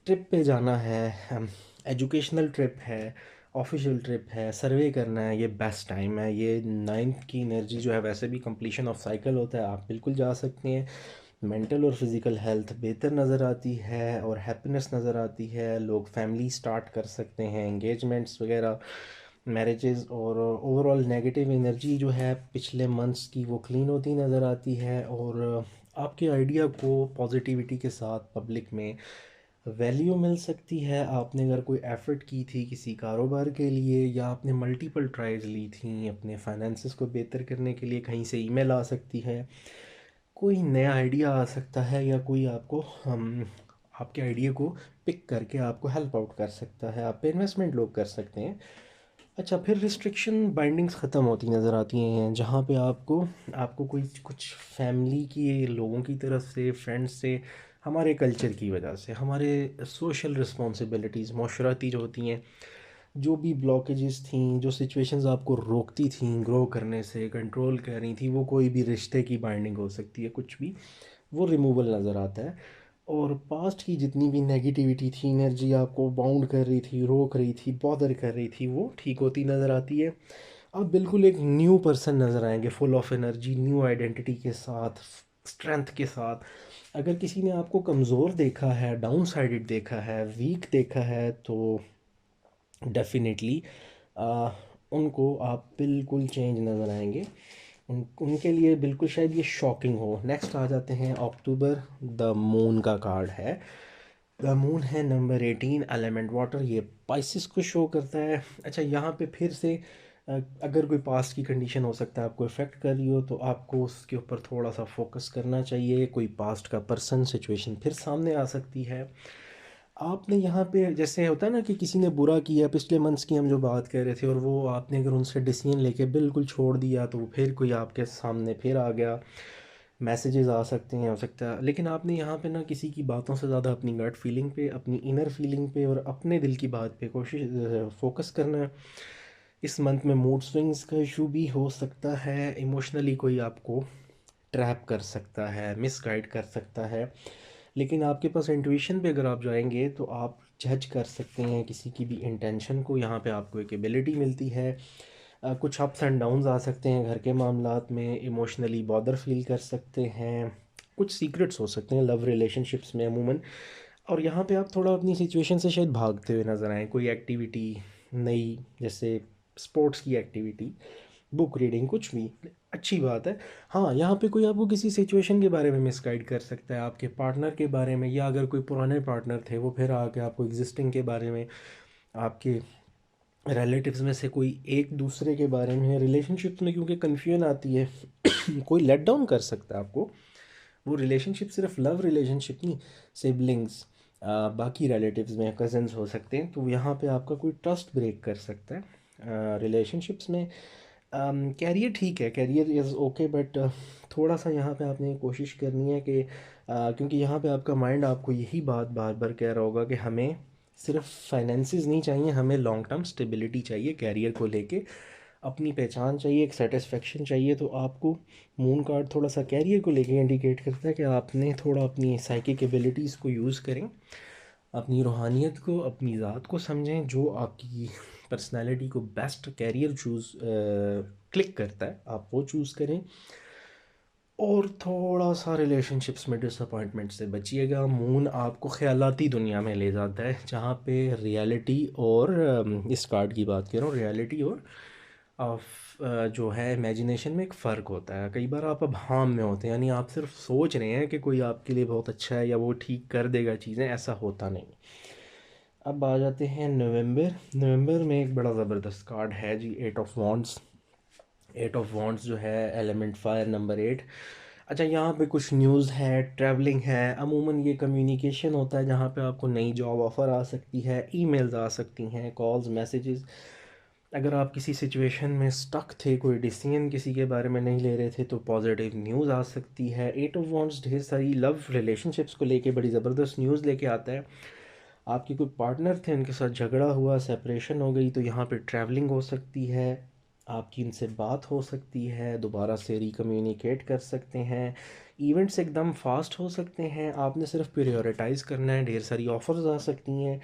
ट्रिप पे जाना है, एजुकेशनल ट्रिप है, ऑफिशियल ट्रिप है, सर्वे करना है, ये बेस्ट टाइम है। ये 9th की एनर्जी जो है, वैसे भी कंप्लीशन ऑफ साइकिल होता है, आप बिल्कुल जा सकते हैं। मेंटल और फिज़िकल हेल्थ बेहतर नज़र आती है, और हैप्पीनेस नज़र आती है। लोग फैमिली स्टार्ट कर सकते हैं, एंगेजमेंट्स वगैरह, मैरिजेस। और ओवरऑल नेगेटिव एनर्जी जो है पिछले मंथ्स की, वो क्लीन होती नज़र आती है। और आपके आइडिया को पॉजिटिविटी के साथ पब्लिक में वैल्यू मिल सकती है। आपने अगर कोई एफ़र्ट की थी किसी कारोबार के लिए, या आपने मल्टीपल ट्राइज ली थी अपने फाइनेंसिस को बेहतर करने के लिए, कहीं से ईमेल आ सकती है, कोई नया आइडिया आ सकता है, या कोई आपको आपके आइडिया को पिक करके आपको हेल्प आउट कर सकता है, आप पे इन्वेस्टमेंट लोग कर सकते हैं। अच्छा, फिर रिस्ट्रिक्शन बाइंडिंग्स ख़त्म होती नज़र आती हैं, जहाँ पे आपको आपको कोई कुछ फैमिली की लोगों की तरफ से, फ्रेंड्स से हमारे कल्चर की वजह से, हमारे सोशल रिस्पॉन्सिबिलिटीज़ माशराती जो होती हैं, जो भी ब्लॉकेजेस थी, जो सिचुएशंस आपको रोकती थी ग्रो करने से, कंट्रोल कर रही थी, वो कोई भी रिश्ते की बाइंडिंग हो सकती है, कुछ भी, वो रिमूवल नज़र आता है। और पास्ट की जितनी भी नेगेटिविटी थी, एनर्जी आपको बाउंड कर रही थी, रोक रही थी, बॉदर कर रही थी, वो ठीक होती नज़र आती है। अब बिल्कुल एक न्यू पर्सन नज़र आएंगे, full of energy, new identity के साथ, स्ट्रेंथ के साथ। अगर किसी ने आपको कमज़ोर देखा है, डाउन साइडेड देखा है, वीक देखा है, तो डेफिनेटली उनको आप बिल्कुल चेंज नज़र आएंगे। उनके लिए बिल्कुल शायद ये शॉकिंग हो। नेक्स्ट आ जाते हैं अक्टूबर, द मून का कार्ड है। द मून है नंबर 18, एलिमेंट वाटर, ये पाइसिस को शो करता है। अच्छा, यहाँ पे फिर से अगर कोई पास्ट की कंडीशन हो सकता है आपको इफ़ेक्ट कर रही हो, तो आपको उसके ऊपर थोड़ा सा फोकस करना चाहिए। कोई पास्ट का पर्सन, सिचुएशन फिर सामने आ सकती है। आपने यहाँ पे जैसे होता है ना कि किसी ने बुरा किया, पिछले मंथ्स की हम जो बात कर रहे थे, और वो आपने अगर उनसे डिसीजन लेके बिल्कुल छोड़ दिया, तो फिर कोई आपके सामने फिर आ गया, मैसेजेस आ सकते हैं, हो सकता है। लेकिन आपने यहाँ पे ना किसी की बातों से ज़्यादा अपनी गट फीलिंग पे, अपनी इनर फीलिंग पे और अपने दिल की बात पे कोशिश फोकस करना है। इस मंथ में मूड स्विंग्स का इशू भी हो सकता है, इमोशनली कोई आपको ट्रैप कर सकता है, मिसगाइड कर सकता है। लेकिन आपके पास इंट्यूशन पे अगर आप जाएंगे, तो आप जज कर सकते हैं किसी की भी इंटेंशन को। यहाँ पे आपको एक एबिलिटी मिलती है। कुछ अप्स एंड डाउन्स आ सकते हैं घर के मामलात में, इमोशनली बॉदर फील कर सकते हैं, कुछ सीक्रेट्स हो सकते हैं लव रिलेशनशिप्स में अमूमन। और यहाँ पे आप थोड़ा अपनी सिचुएशन से शायद भागते हुए नज़र आएँ। कोई एक्टिविटी नई, जैसे स्पोर्ट्स की एक्टिविटी, बुक रीडिंग, कुछ भी अच्छी बात है। हाँ, यहाँ पे कोई आपको किसी सिचुएशन के बारे में मिसगाइड कर सकता है, आपके पार्टनर के बारे में, या अगर कोई पुराने पार्टनर थे वो फिर आके आपको एग्जिस्टिंग के बारे में, आपके रिलेटिव्स में से कोई एक दूसरे के बारे में, रिलेशनशिप्स में क्योंकि कन्फ्यूजन आती है कोई लेट डाउन कर सकता है आपको। वो रिलेशनशिप सिर्फ लव रिलेशनशिप नहीं, सिबलिंग्स, बाकी रिलेटिव्स में कज़न्स हो सकते हैं, तो यहाँ पे आपका कोई ट्रस्ट ब्रेक कर सकता है रिलेशनशिप्स में। कैरियर ठीक है, कैरियर इज़ ओके, बट थोड़ा सा यहाँ पे आपने कोशिश करनी है कि क्योंकि यहाँ पे आपका माइंड आपको यही बात बार बार कह रहा होगा कि हमें सिर्फ फाइनेंसिस नहीं चाहिए, हमें लॉन्ग टर्म स्टेबिलिटी चाहिए, कैरियर को लेके अपनी पहचान चाहिए, एक सेटिस्फेक्शन चाहिए। तो आपको मून कार्ड थोड़ा सा कैरियर को लेके इंडिकेट करता है कि आपने थोड़ा अपनी साइकिक एबिलिटीज़ को यूज़ करें, अपनी रूहानियत को, अपनी ज़ात को समझें, जो आपकी पर्सनालिटी को बेस्ट कैरियर चूज़ क्लिक करता है, आप वो चूज़ करें। और थोड़ा सा रिलेशनशिप्स में डिसअपॉइंटमेंट से बचिएगा। मून आपको ख़यालाती दुनिया में ले जाता है, जहाँ पे रियलिटी और इस कार्ड की बात कर रहा हूँ, रियलिटी और जो है इमेजिनेशन में एक फ़र्क होता है। कई बार आप अभाम में होते हैं, यानी आप सिर्फ सोच रहे हैं कि कोई आपके लिए बहुत अच्छा है या वो ठीक कर देगा चीज़ें, ऐसा होता नहीं। अब आ जाते हैं नवंबर। नवंबर में एक बड़ा ज़बरदस्त कार्ड है जी, 8 ऑफ वॉन्ड्स। 8 ऑफ वॉन्ड्स जो है एलिमेंट फायर, नंबर 8। अच्छा, यहाँ पे कुछ न्यूज़ है, ट्रैवलिंग है, अमूमन ये कम्युनिकेशन होता है जहाँ पे आपको नई जॉब ऑफ़र आ सकती है, ईमेल्स आ सकती हैं, कॉल्स, मैसेजेस। अगर आप किसी सिचुएशन में स्टक थे, कोई डिसीजन किसी के बारे में नहीं ले रहे थे, तो पॉजिटिव न्यूज़ आ सकती है। 8 ऑफ वॉन्ड्स ढेर सारी लव रिलेशनशिप्स को लेके बड़ी ज़बरदस्त न्यूज़ लेके आता है। आपके कोई पार्टनर थे, उनके साथ झगड़ा हुआ, सेपरेशन हो गई, तो यहाँ पे ट्रैवलिंग हो सकती है, आपकी उनसे बात हो सकती है, दोबारा से रिकम्युनिकेट कर सकते हैं, इवेंट्स एकदम फास्ट हो सकते हैं, आपने सिर्फ प्रायोरिटाइज़ करना है। ढेर सारी ऑफ़र्स आ सकती हैं,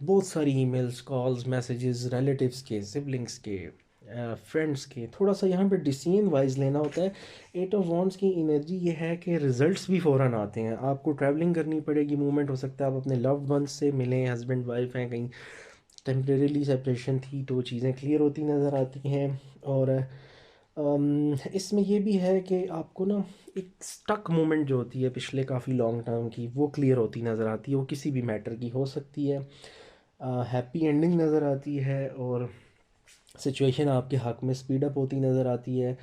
बहुत सारी ईमेल्स, कॉल्स, मैसेजेस, रिलेटिव्स के, सिबलिंग्स के, फ्रेंड्स के। थोड़ा सा यहाँ पे डिसीजन वाइज लेना होता है। 8 ऑफ वॉन्ड्स की एनर्जी ये है कि रिजल्ट्स भी फ़ौरन आते हैं। आपको ट्रैवलिंग करनी पड़ेगी, मूवमेंट हो सकता है, आप अपने लव्ड वंस से मिलें, हस्बैंड वाइफ हैं, कहीं टेम्परेरीली सेपरेशन थी, तो चीज़ें क्लियर होती नज़र आती हैं। और इसमें ये भी है कि आपको ना एक स्टक मोमेंट जो होती है पिछले काफ़ी लॉन्ग टर्म की, वो क्लियर होती नज़र आती है। वो किसी भी मैटर की हो सकती है, हैप्पी एंडिंग नज़र आती है, और सिचुएशन आपके हक़ में स्पीड अप होती नज़र आती है।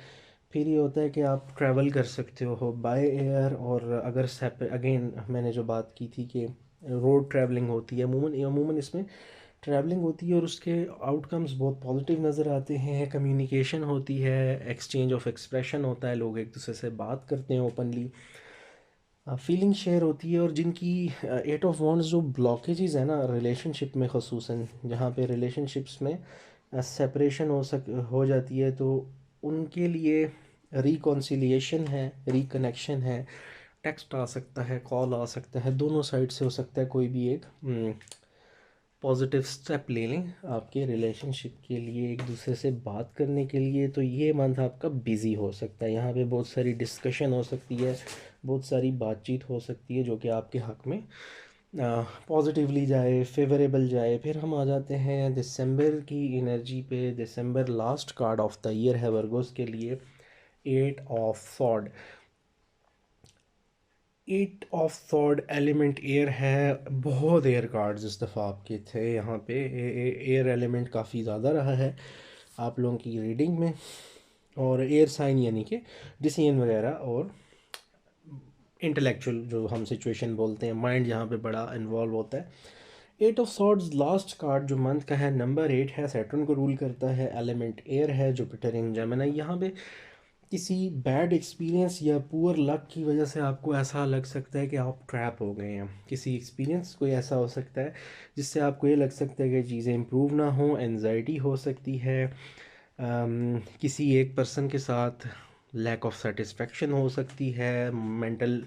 फिर ये होता है कि आप ट्रैवल कर सकते हो बाय एयर, और अगर अगेन मैंने जो बात की थी कि रोड ट्रैवलिंग होती है, अमूमन अमूमन इसमें ट्रैवलिंग होती है, और उसके आउटकम्स बहुत पॉजिटिव नज़र आते हैं। कम्युनिकेशन होती है, एक्सचेंज ऑफ एक्सप्रेशन होता है, लोग एक दूसरे से बात करते हैं ओपनली। फीलिंग शेयर होती है, और जिनकी 8 ऑफ वॉन्ड्स जो ब्लॉकेजेस है ना रिलेशनशिप में, ख़ुसूसन जहाँ पे रिलेशनशिप्स में सेपरेशन हो जाती है, तो उनके लिए रिकॉन्सिलिएशन है, रिकनेक्शन है, टेक्स्ट आ सकता है, कॉल आ सकता है, दोनों साइड से हो सकता है। कोई भी एक पॉजिटिव स्टेप ले लें आपके रिलेशनशिप के लिए, एक दूसरे से बात करने के लिए, तो ये मंथ आपका बिज़ी हो सकता है। यहाँ पे बहुत सारी डिस्कशन हो सकती है, बहुत सारी बातचीत हो सकती है जो कि आपके हक़ में पॉजिटिवली जाए, फेवरेबल जाए। फिर हम आ जाते हैं दिसंबर की एनर्जी पे। दिसंबर last card of the year है वर्गोस के लिए, 8 of sword. 8 of sword element air है, बहुत एयर कार्ड्स इस दफ़ा आपके थे यहाँ पे। एयर एलिमेंट काफ़ी ज़्यादा रहा है आप लोगों की रीडिंग में, और एयर साइन यानी कि डिसीजन वगैरह और इंटेलेक्चुअल जो हम सिचुएशन बोलते हैं, माइंड यहाँ पे बड़ा इन्वॉल्व होता है। 8 ऑफ सॉर्ड्स लास्ट कार्ड जो मंथ का है, नंबर 8 है, सैटर्न को रूल करता है, एलिमेंट एयर है, जुपिटर इन जेमिनी। यहाँ पे किसी बैड एक्सपीरियंस या पुअर लक की वजह से आपको ऐसा लग सकता है कि आप ट्रैप हो गए हैं। किसी एक्सपीरियंस कोई ऐसा हो सकता है जिससे आपको ये लग सकता है कि चीज़ें इम्प्रूव ना हो, एनजाइटी हो सकती है। किसी एक पर्सन के साथ लैक ऑफ सेटिस्फेक्शन हो सकती है, मेंटल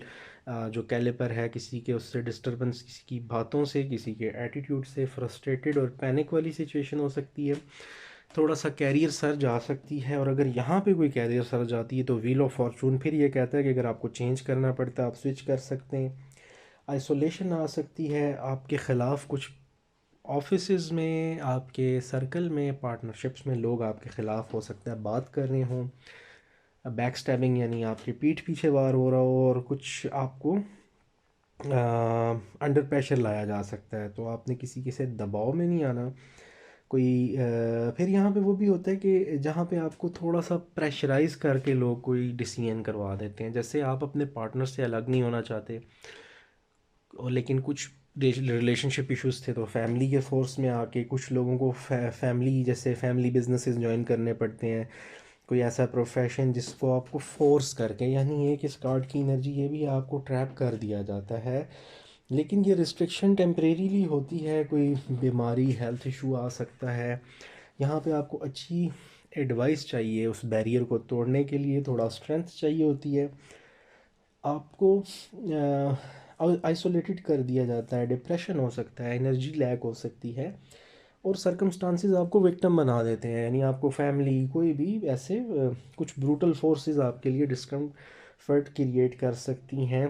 जो कैलिपर है किसी के, उससे डिस्टरबेंस, किसी की बातों से, किसी के एटीट्यूड से फ्रस्ट्रेटेड और पैनिक वाली सिचुएशन हो सकती है। थोड़ा सा कैरियर सर जा सकती है, और अगर यहाँ पे कोई कैरियर सर जाती है तो व्हील ऑफ फॉर्चून फिर ये कहता है कि अगर आपको चेंज करना पड़ता है आप स्विच कर सकते हैं। आइसोलेशन आ सकती है आपके ख़िलाफ़, कुछ ऑफिसेज में, आपके सर्कल में, पार्टनरशिप्स में लोग आपके ख़िलाफ़ हो सकता है बात कर रहे हों। बैक स्टैबिंग यानी आपके पीठ पीछे वार हो रहा हो, और कुछ आपको अंडर प्रेशर लाया जा सकता है, तो आपने किसी के से दबाव में नहीं आना। कोई फिर यहाँ पे वो भी होता है कि जहाँ पे आपको थोड़ा सा प्रेशराइज करके लोग कोई डिसीजन करवा देते हैं, जैसे आप अपने पार्टनर से अलग नहीं होना चाहते, और लेकिन कुछ रिलेशनशिप इश्यूज थे, तो फैमिली के फोर्स में आके कुछ लोगों को फैमिली, जैसे फैमिली बिजनेसेस ज्वाइन करने पड़ते हैं, कोई ऐसा प्रोफेशन जिसको आपको फोर्स करके, यानी एक इस कार्ड की एनर्जी ये भी आपको ट्रैप कर दिया जाता है। लेकिन ये रिस्ट्रिक्शन टेम्परेरीली होती है, कोई बीमारी, हेल्थ इशू आ सकता है। यहाँ पे आपको अच्छी एडवाइस चाहिए, उस बैरियर को तोड़ने के लिए थोड़ा स्ट्रेंथ चाहिए होती है। आपको आइसोलेटेड कर दिया जाता है, डिप्रेशन हो सकता है, एनर्जी लैक हो सकती है, और सर्कमस्टांसिस आपको विक्टिम बना देते हैं, यानी आपको फैमिली, कोई भी ऐसे कुछ ब्रूटल फोर्सेस आपके लिए डिस्कम्फर्ट क्रिएट कर सकती हैं,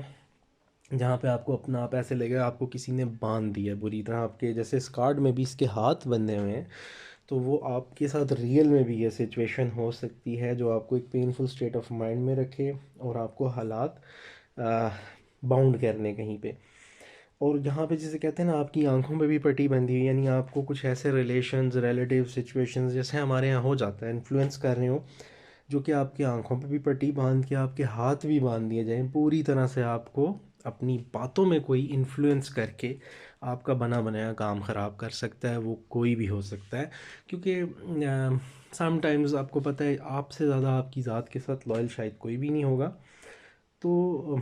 जहाँ पे आपको अपना आप ऐसे लगेगा आपको किसी ने बांध दिया बुरी तरह। आपके जैसे इस कार्ड में भी इसके हाथ बंधे हुए हैं, तो वो आपके साथ रियल में भी ये सिचुएशन हो सकती है जो आपको एक पेनफुल स्टेट ऑफ माइंड में रखे, और आपको हालात बाउंड करने कहीं पे। और यहाँ पे जैसे कहते हैं ना, आपकी आंखों पे भी पट्टी बंधी हुई, यानी आपको कुछ ऐसे रिलेशंस, रिलेटिव सिचुएशंस जैसे हमारे यहाँ हो जाता है, इन्फ्लुएंस कर रहे हो, जो कि आपकी आंखों पे भी पट्टी बांध के आपके हाथ भी बांध दिए जाएं पूरी तरह से, आपको अपनी बातों में कोई इन्फ्लुएंस करके आपका बना बनाया काम ख़राब कर सकता है। वो कोई भी हो सकता है, क्योंकि समटाइम्स आपको पता है आपसे ज़्यादा आपकी ज़ात के साथ लॉयल शायद कोई भी नहीं होगा, तो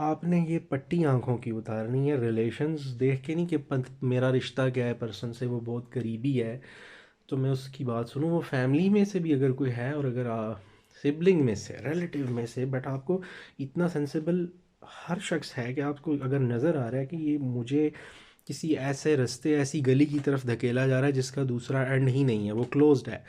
आपने ये पट्टी आंखों की उतारनी है। रिलेशंस देख के नहीं कि मेरा रिश्ता क्या है पर्सन से, वो बहुत करीबी है तो मैं उसकी बात सुनूं। वो फैमिली में से भी अगर कोई है, और अगर सिबलिंग में से, रिलेटिव में से, बट आपको इतना सेंसिबल हर शख्स है कि आपको अगर नज़र आ रहा है कि ये मुझे किसी ऐसे रास्ते, ऐसी गली की तरफ धकेला जा रहा है जिसका दूसरा एंड ही नहीं है, वो क्लोज्ड है,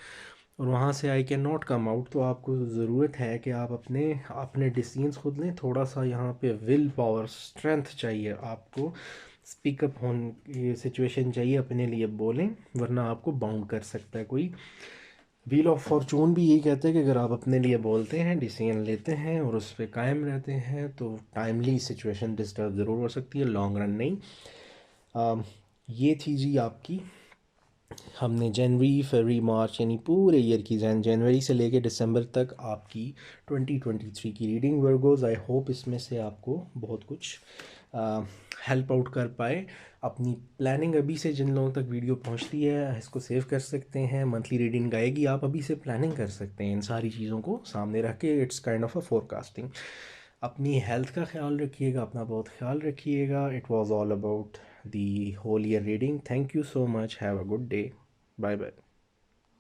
और वहाँ से I can not come out, तो आपको ज़रूरत है कि आप अपने अपने डिसीजंस खुद लें। थोड़ा सा यहाँ पे विल पावर, स्ट्रेंथ चाहिए आपको, स्पीकअप होने ये सिचुएशन चाहिए, अपने लिए बोलें, वरना आपको बाउंड कर सकता है कोई। व्हील ऑफ फॉर्चून भी यही कहते हैं कि अगर आप अपने लिए बोलते हैं, डिसीजन लेते हैं और उस पर कायम रहते हैं, तो टाइमली सिचुएशन डिस्टर्ब ज़रूर हो सकती है, लॉन्ग रन नहीं। ये थी जी आपकी, हमने जनवरी, फरवरी, मार्च यानी पूरे ईयर की, जनवरी से लेके दिसंबर तक आपकी 2023 की रीडिंग वर्गोज़। आई होप इसमें से आपको बहुत कुछ हेल्प आउट कर पाए। अपनी प्लानिंग अभी से, जिन लोगों तक वीडियो पहुंचती है, इसको सेव कर सकते हैं। मंथली रीडिंग आएगी, आप अभी से प्लानिंग कर सकते हैं इन सारी चीज़ों को सामने रख के। It's kind of a forecasting. अपनी हेल्थ का ख्याल रखिएगा, अपना बहुत ख्याल रखिएगा। It was all about the whole year reading. Thank you so much, have a good day, bye bye.